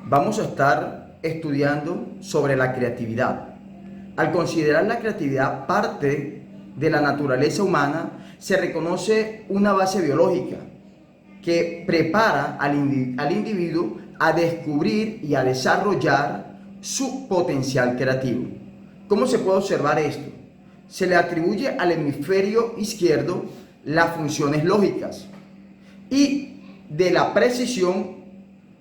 Vamos a estar estudiando sobre la creatividad. Al considerar la creatividad parte de la naturaleza humana, se reconoce una base biológica que prepara al individuo a descubrir y a desarrollar su potencial creativo. ¿Cómo se puede observar esto? Se le atribuye al hemisferio izquierdo las funciones lógicas y de la precisión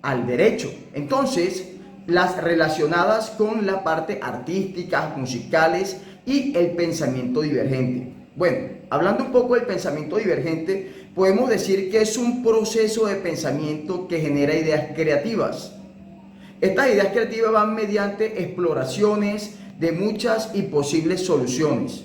al derecho. Entonces, las relacionadas con la parte artística, musicales y el pensamiento divergente. Bueno, hablando un poco del pensamiento divergente, podemos decir que es un proceso de pensamiento que genera ideas creativas. Estas ideas creativas van mediante exploraciones de muchas y posibles soluciones.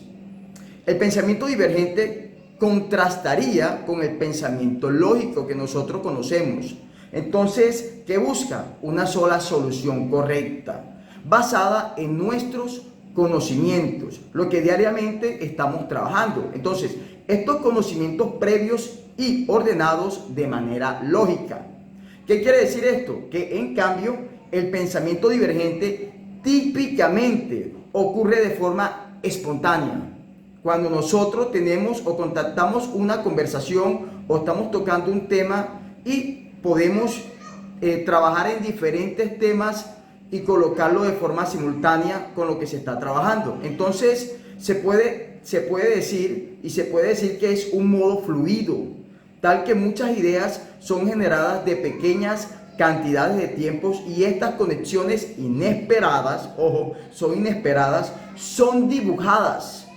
El pensamiento divergente contrastaría con el pensamiento lógico que nosotros conocemos. Entonces, ¿qué busca? Una sola solución correcta, basada en nuestros conocimientos, lo que diariamente estamos trabajando. Entonces, estos conocimientos previos y ordenados de manera lógica. ¿Qué quiere decir esto? Que en cambio, el pensamiento divergente típicamente ocurre de forma espontánea. Cuando nosotros tenemos o contactamos una conversación o estamos tocando un tema y podemos trabajar en diferentes temas y colocarlo de forma simultánea con lo que se está trabajando. Entonces se puede decir que es un modo fluido, tal que muchas ideas son generadas de pequeñas cantidades de tiempos y estas conexiones inesperadas, ojo, son inesperadas, son dibujadas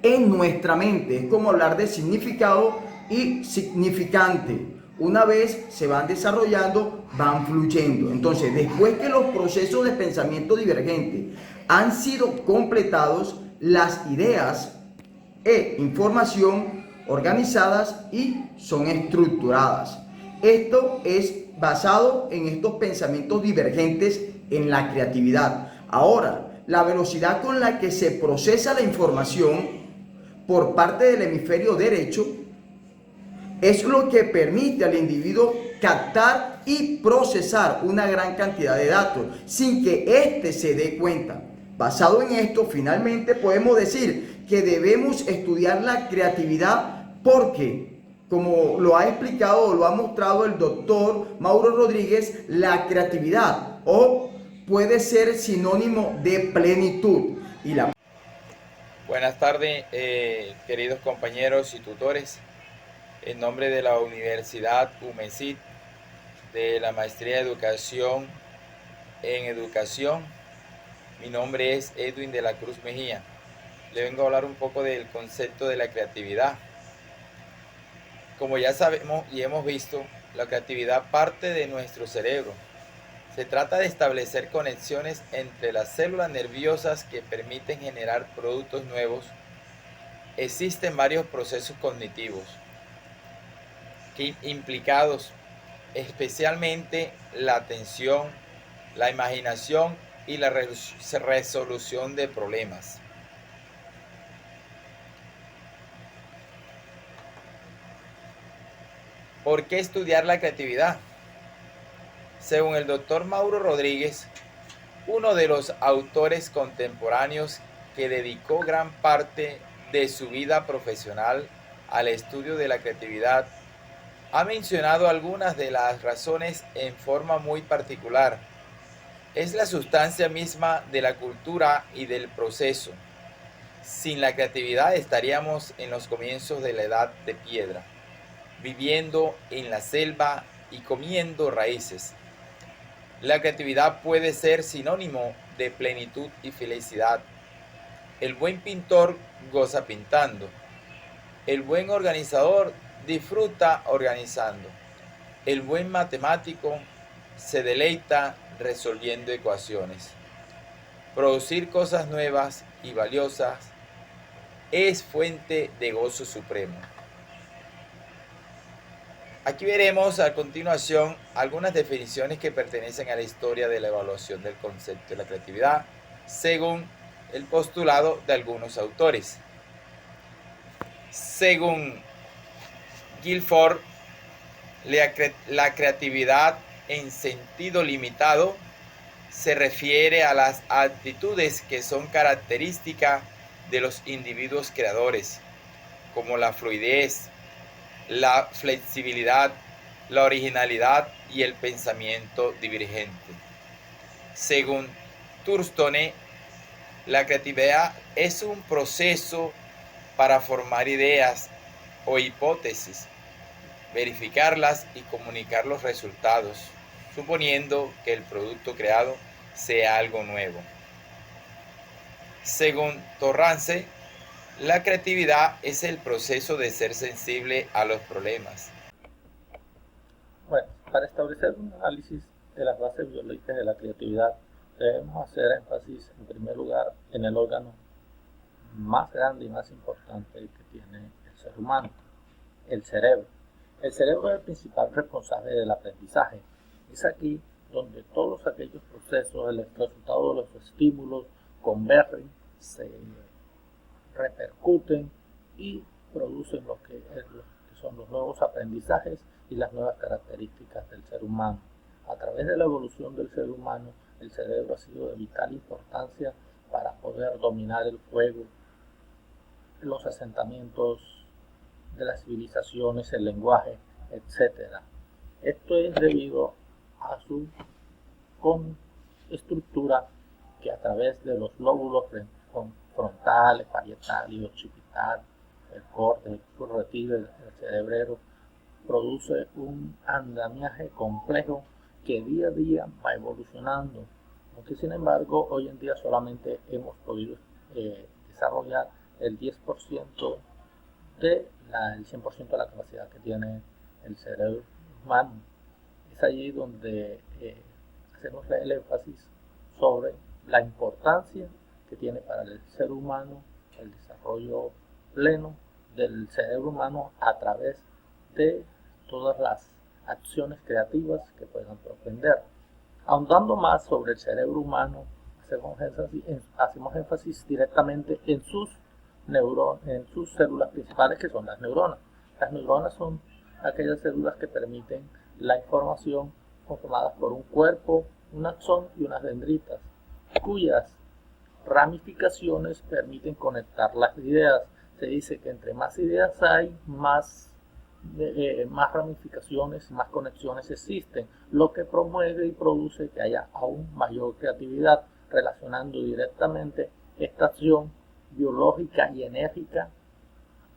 en nuestra mente. Es como hablar de significado y significante. Una vez se van desarrollando, van fluyendo. Entonces, después que los procesos de pensamiento divergente han sido completados, las ideas e información organizadas y son estructuradas. Esto es basado en estos pensamientos divergentes en la creatividad. Ahora, la velocidad con la que se procesa la información por parte del hemisferio derecho es lo que permite al individuo captar y procesar una gran cantidad de datos sin que éste se dé cuenta. Basado en esto, finalmente podemos decir que debemos estudiar la creatividad porque, como lo ha explicado o lo ha mostrado el doctor Mauro Rodríguez, la creatividad puede ser sinónimo de plenitud y la Buenas tardes, queridos compañeros y tutores. En nombre de la Universidad UMESID, de la Maestría de Educación en Educación, mi nombre es Edwin de la Cruz Mejía. Le vengo a hablar un poco del concepto de la creatividad. Como ya sabemos y hemos visto, la creatividad parte de nuestro cerebro. Se trata de establecer conexiones entre las células nerviosas que permiten generar productos nuevos. Existen varios procesos cognitivos implicados, especialmente la atención, la imaginación y la resolución de problemas. ¿Por qué estudiar la creatividad? Según el doctor Mauro Rodríguez, uno de los autores contemporáneos que dedicó gran parte de su vida profesional al estudio de la creatividad, ha mencionado algunas de las razones en forma muy particular. Es la sustancia misma de la cultura y del proceso. Sin la creatividad estaríamos en los comienzos de la edad de piedra, viviendo en la selva y comiendo raíces. La creatividad puede ser sinónimo de plenitud y felicidad. El buen pintor goza pintando. El buen organizador disfruta organizando. El buen matemático se deleita resolviendo ecuaciones. Producir cosas nuevas y valiosas es fuente de gozo supremo. Aquí veremos a continuación algunas definiciones que pertenecen a la historia de la evaluación del concepto de la creatividad, según el postulado de algunos autores. Según Guilford, la creatividad en sentido limitado se refiere a las actitudes que son características de los individuos creadores, como la fluidez, la flexibilidad, la originalidad y el pensamiento divergente. Según Thurston, la creatividad es un proceso para formar ideas o hipótesis, verificarlas y comunicar los resultados, suponiendo que el producto creado sea algo nuevo. Según Torrance, la creatividad es el proceso de ser sensible a los problemas. Bueno, para establecer un análisis de las bases biológicas de la creatividad, debemos hacer énfasis en primer lugar en el órgano más grande y más importante que tiene el ser humano, el cerebro. El cerebro es el principal responsable del aprendizaje. Es aquí donde todos aquellos procesos, el resultado de los estímulos, convergen, se repercuten y producen lo que son los nuevos aprendizajes y las nuevas características del ser humano. A través de la evolución del ser humano, el cerebro ha sido de vital importancia para poder dominar el fuego, los asentamientos de las civilizaciones, el lenguaje, etc. Esto es debido a su estructura que a través de los lóbulos frontales, parietal y occipital, el córtex, el retiro, el cerebrero, produce un andamiaje complejo que día a día va evolucionando, aunque sin embargo hoy en día solamente hemos podido desarrollar el 10% el 100% de la capacidad que tiene el cerebro humano. Es allí donde hacemos el énfasis sobre la importancia que tiene para el ser humano el desarrollo pleno del cerebro humano a través de todas las acciones creativas que puedan propender. Ahondando más sobre el cerebro humano, hacemos énfasis directamente en sus células principales, que son las neuronas. Las neuronas son aquellas células que permiten la información conformadas por un cuerpo, un axón y unas dendritas, cuyas ramificaciones permiten conectar las ideas. Se dice que entre más ideas hay, más ramificaciones, más conexiones existen, lo que promueve y produce que haya aún mayor creatividad, relacionando directamente esta acción biológica y enérgica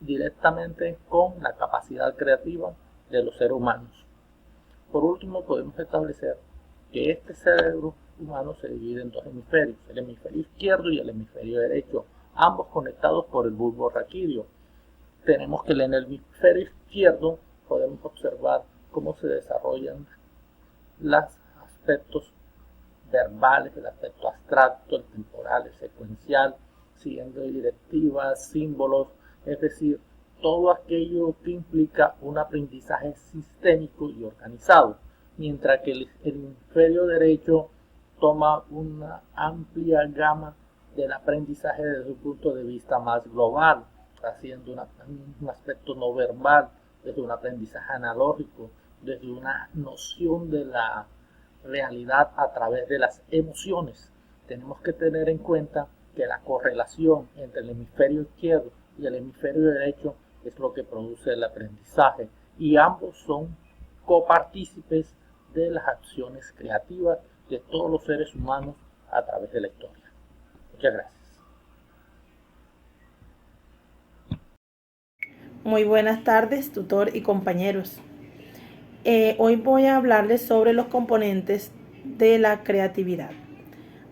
directamente con la capacidad creativa de los seres humanos. Por último, podemos establecer que este cerebro humano se divide en dos hemisferios, el hemisferio izquierdo y el hemisferio derecho, ambos conectados por el bulbo raquídeo. Tenemos que en el hemisferio izquierdo podemos observar cómo se desarrollan los aspectos verbales, el aspecto abstracto, el temporal, el secuencial, siguiendo directivas, símbolos, es decir, todo aquello que implica un aprendizaje sistémico y organizado, mientras que el hemisferio derecho toma una amplia gama del aprendizaje desde un punto de vista más global, haciendo un aspecto no verbal, desde un aprendizaje analógico, desde una noción de la realidad a través de las emociones. Tenemos que tener en cuenta que la correlación entre el hemisferio izquierdo y el hemisferio derecho es lo que produce el aprendizaje, y ambos son copartícipes de las acciones creativas de todos los seres humanos a través de la historia. Muchas gracias. Muy buenas tardes, tutor y compañeros. Hoy voy a hablarles sobre los componentes de la creatividad.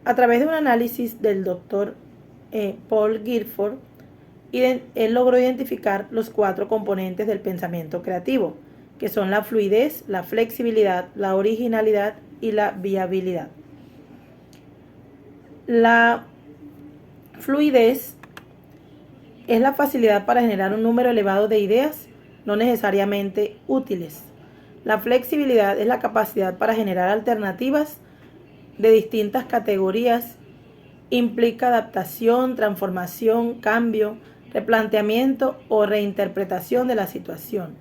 A través de un análisis del doctor Paul Guilford, él logró identificar los 4 componentes del pensamiento creativo, que son la fluidez, la flexibilidad, la originalidad y la viabilidad. La fluidez es la facilidad para generar un número elevado de ideas, no necesariamente útiles. La flexibilidad es la capacidad para generar alternativas de distintas categorías. Implica adaptación, transformación, cambio, replanteamiento o reinterpretación de la situación.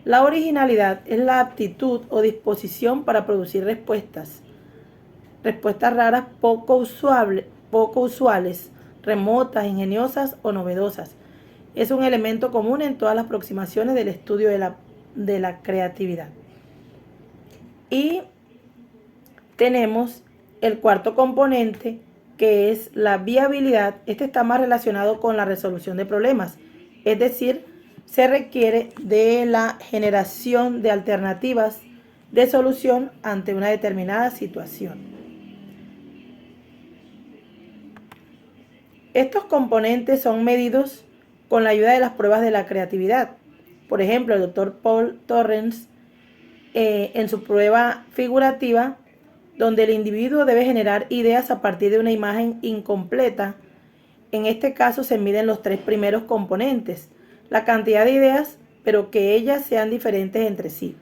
La originalidad es la aptitud o disposición para producir respuestas raras poco usuales, remotas, ingeniosas o novedosas. Es un elemento común en todas las aproximaciones del estudio de la creatividad. Y tenemos el cuarto componente, que es la viabilidad. Este está más relacionado con la resolución de problemas, es decir, se requiere de la generación de alternativas de solución ante una determinada situación. Estos componentes son medidos con la ayuda de las pruebas de la creatividad. Por ejemplo, el doctor Paul Torrens, en su prueba figurativa, donde el individuo debe generar ideas a partir de una imagen incompleta. En este caso se miden los tres primeros componentes, la cantidad de ideas, pero que ellas sean diferentes entre sí.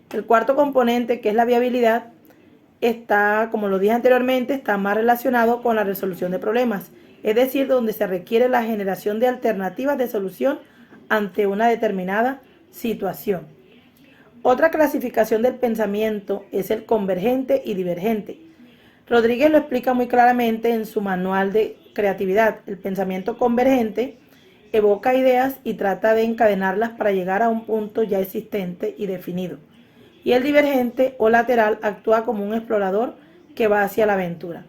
El cuarto componente, que es la viabilidad, está, como lo dije anteriormente, está más relacionado con la resolución de problemas, es decir, donde se requiere la generación de alternativas de solución ante una determinada situación. Otra clasificación del pensamiento es el convergente y divergente. Rodríguez lo explica muy claramente en su manual de creatividad. El pensamiento convergente evoca ideas y trata de encadenarlas para llegar a un punto ya existente y definido. Y el divergente o lateral actúa como un explorador que va hacia la aventura.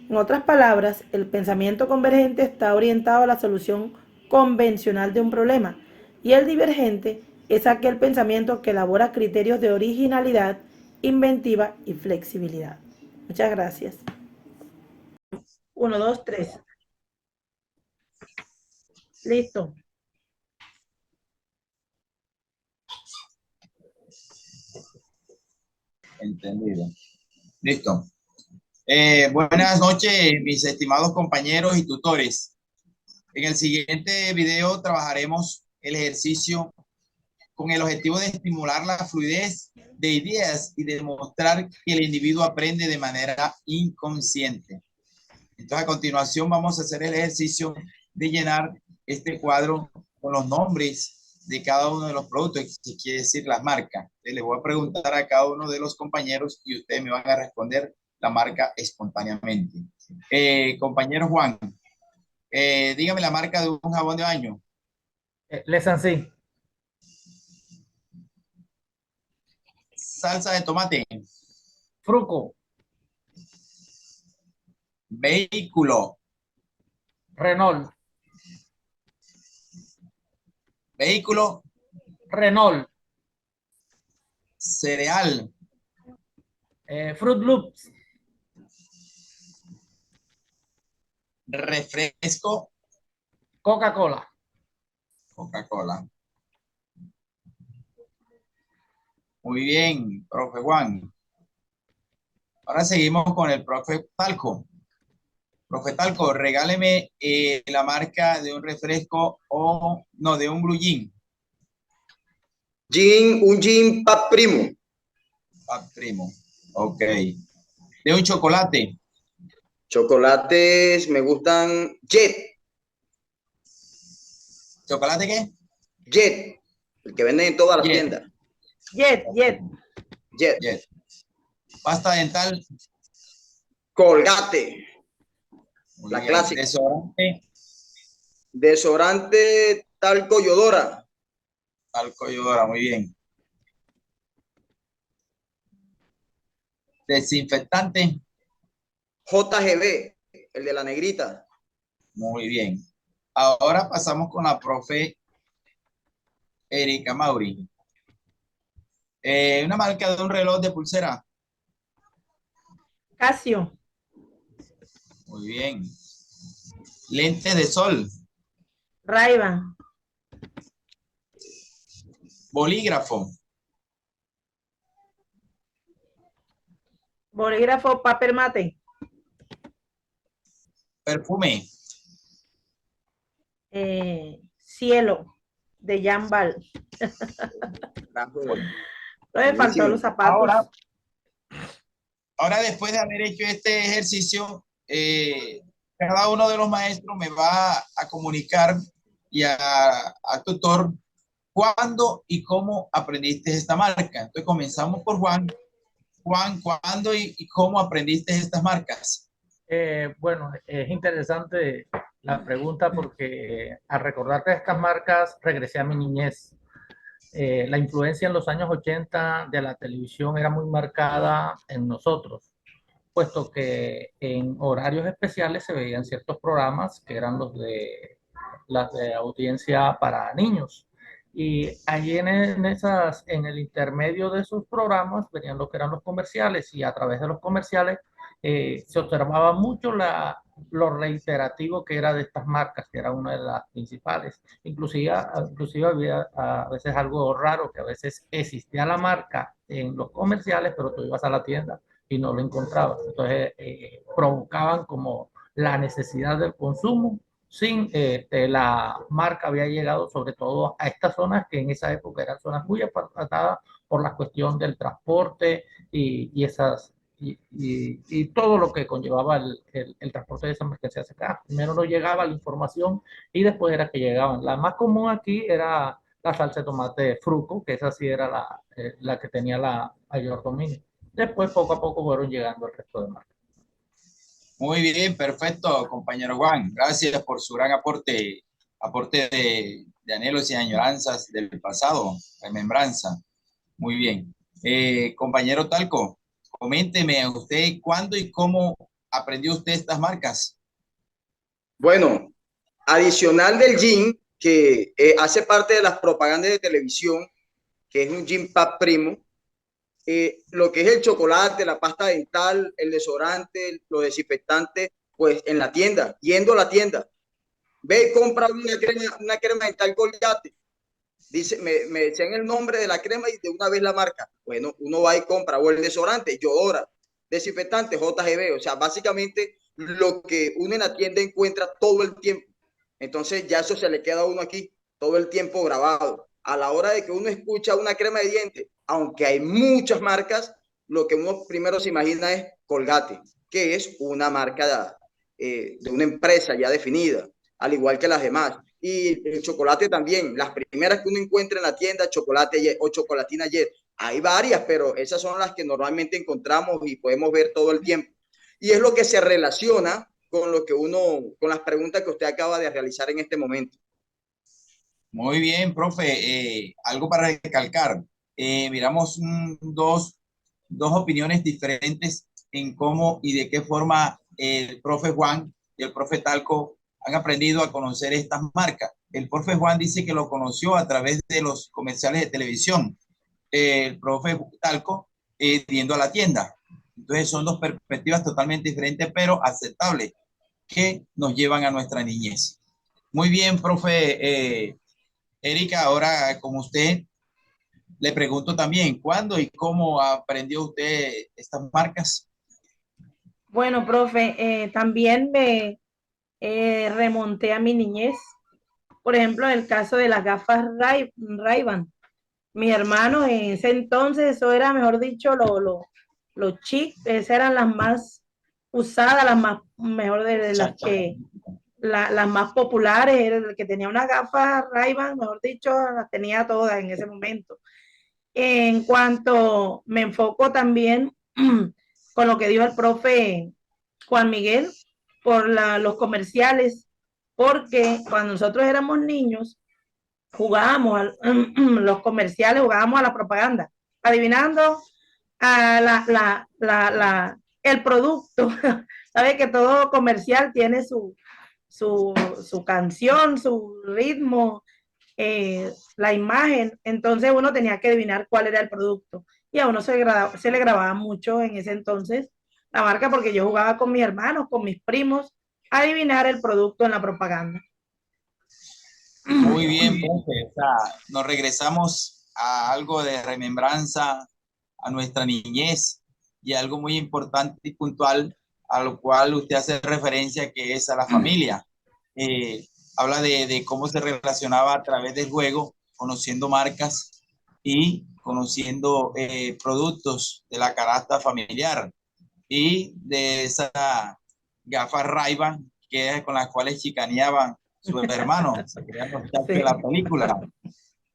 En otras palabras, el pensamiento convergente está orientado a la solución convencional de un problema y el divergente es aquel pensamiento que elabora criterios de originalidad, inventiva y flexibilidad. Muchas gracias. 1, 2, 3. Listo. Entendido. Listo. Buenas noches, mis estimados compañeros y tutores. En el siguiente video trabajaremos el ejercicio con el objetivo de estimular la fluidez de ideas y demostrar que el individuo aprende de manera inconsciente. Entonces, a continuación vamos a hacer el ejercicio de llenar este cuadro con los nombres de cada uno de los productos, que quiere decir las marcas. Entonces, les voy a preguntar a cada uno de los compañeros y ustedes me van a responder la marca espontáneamente. Compañero Juan, dígame la marca de un jabón de baño. Le Sancy. Salsa de tomate. Fruco. Vehículo. Renault. Vehículo. Renault. Cereal. Fruit Loops. Refresco. Coca-Cola. Coca-Cola. Muy bien, profe Juan. Ahora seguimos con el profe Talco. Profe Talco, regáleme la marca de un refresco o no, de un blue jean. Un gin Pap Primo. Pap Primo. Ok. De un chocolate. Chocolates me gustan Jet. ¿Chocolate qué? Jet. El que venden en todas las Jet. tiendas. Jet. Pasta dental. Colgate. Muy La bien. clásica. Desodorante. Desodorante Talco Yodora. Talco Yodora, muy bien. Desinfectante. JGB, el de la negrita. Muy bien. Ahora pasamos con la profe Erika Mauri. Una marca de un reloj de pulsera. Casio. Muy bien. Lentes de sol. Ray-Ban. Bolígrafo. Bolígrafo Paper Mate. Perfume. Cielo de Jambal. No me faltó los zapatos. Ahora, después de haber hecho este ejercicio, cada uno de los maestros me va a comunicar y a tutor ¿cuándo y cómo aprendiste esta marca? Entonces comenzamos por Juan. Juan, ¿cuándo y cómo aprendiste estas marcas? Bueno, es interesante la pregunta porque al recordarte estas marcas regresé a mi niñez. La influencia en los años 80 de la televisión era muy marcada en nosotros, puesto que en horarios especiales se veían ciertos programas que eran las de audiencia para niños. Y allí en el intermedio de esos programas venían lo que eran los comerciales y a través de los comerciales se observaba mucho lo reiterativo que era de estas marcas, que era una de las principales. Inclusive había a veces algo raro, que a veces existía la marca en los comerciales, pero tú ibas a la tienda y no lo encontrabas. Entonces provocaban como la necesidad del consumo sin la marca había llegado sobre todo a estas zonas que en esa época eran zonas muy apartadas por la cuestión del transporte y todo lo que conllevaba el transporte de esas mercancías acá. Primero no llegaba la información y después era que llegaban. La más común aquí era la salsa de tomate Fruco, que esa sí era la que tenía la mayor dominio. Después, poco a poco, fueron llegando el resto de marcas. Muy bien, perfecto, compañero Juan. Gracias por su gran aporte de anhelos y añoranzas del pasado, remembranza. Muy bien. Compañero Talco, coménteme usted cuándo y cómo aprendió usted estas marcas. Bueno, adicional del gin, que hace parte de las propagandas de televisión, que es un gin pap primo, lo que es el chocolate, la pasta dental, el desodorante, los desinfectantes, pues en la tienda, yendo a la tienda, ve y compra una crema dental Colgate. Dice, me decían el nombre de la crema y de una vez la marca. Bueno, uno va y compra, o el desodorante, Yodora, desinfectante, JGB, o sea, básicamente lo que uno en la tienda encuentra todo el tiempo. Entonces ya eso se le queda a uno aquí todo el tiempo grabado. A la hora de que uno escucha una crema de dientes, aunque hay muchas marcas, lo que uno primero se imagina es Colgate, que es una marca de una empresa ya definida, al igual que las demás. Y el chocolate también, las primeras que uno encuentra en la tienda, chocolate o chocolatina Jet. Hay varias, pero esas son las que normalmente encontramos y podemos ver todo el tiempo. Y es lo que se relaciona con lo que con las preguntas que usted acaba de realizar en este momento. Muy bien, profe. Algo para recalcar. Miramos dos opiniones diferentes en cómo y de qué forma el profe Juan y el profe Talco han aprendido a conocer estas marcas. El profe Juan dice que lo conoció a través de los comerciales de televisión. El profe Talco yendo a la tienda. Entonces son dos perspectivas totalmente diferentes, pero aceptables, que nos llevan a nuestra niñez. Muy bien, profe Erika, ahora como usted, le pregunto también, ¿cuándo y cómo aprendió usted estas marcas? Bueno, profe, también me remonté a mi niñez. Por ejemplo, en el caso de las gafas Ray-Ban. Mis hermanos en ese entonces, eso era, mejor dicho, los chic, esas eran las más usadas, las más, mejor de las que, las más populares, era el que tenía una gafa Ray-Ban, mejor dicho, las tenía todas en ese momento. En cuanto me enfoco también con lo que dijo el profe Juan Miguel, por los comerciales, porque cuando nosotros éramos niños, jugábamos a los comerciales, jugábamos a la propaganda, adivinando a el producto. Sabe que todo comercial tiene su canción, su ritmo, la imagen, entonces uno tenía que adivinar cuál era el producto. Y a uno se le grababa mucho en ese entonces la marca porque yo jugaba con mis hermanos, con mis primos, a adivinar el producto en la propaganda. Muy bien, profe. O sea, nos regresamos a algo de remembranza, a nuestra niñez y algo muy importante y puntual a lo cual usted hace referencia, que es a la familia. Habla de cómo se relacionaba a través del juego, conociendo marcas y conociendo productos de la canasta familiar y de esa gafas Ray-Ban que con las cuales chicaneaban sus hermanos, se crean los chats de Sí. la película.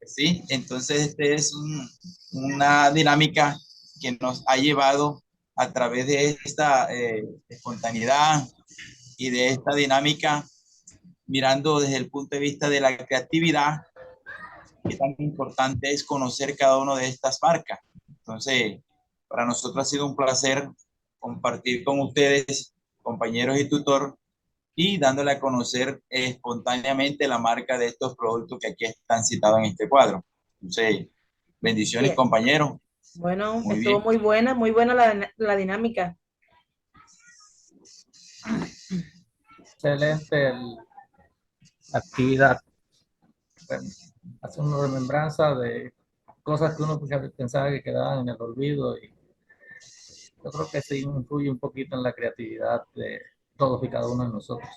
Sí, entonces este es una dinámica que nos ha llevado a través de esta espontaneidad y de esta dinámica, mirando desde el punto de vista de la creatividad, qué tan importante es conocer cada una de estas marcas. Entonces, para nosotros ha sido un placer compartir con ustedes, compañeros y tutor, y dándole a conocer espontáneamente la marca de estos productos que aquí están citados en este cuadro. Entonces, bendiciones, Bien. compañeros. Bueno, Muy estuvo bien. muy buena la dinámica. Excelente la actividad. Hace una remembranza de cosas que uno pensaba que quedaban en el olvido y yo creo que sí influye un poquito en la creatividad de todos y cada uno de nosotros.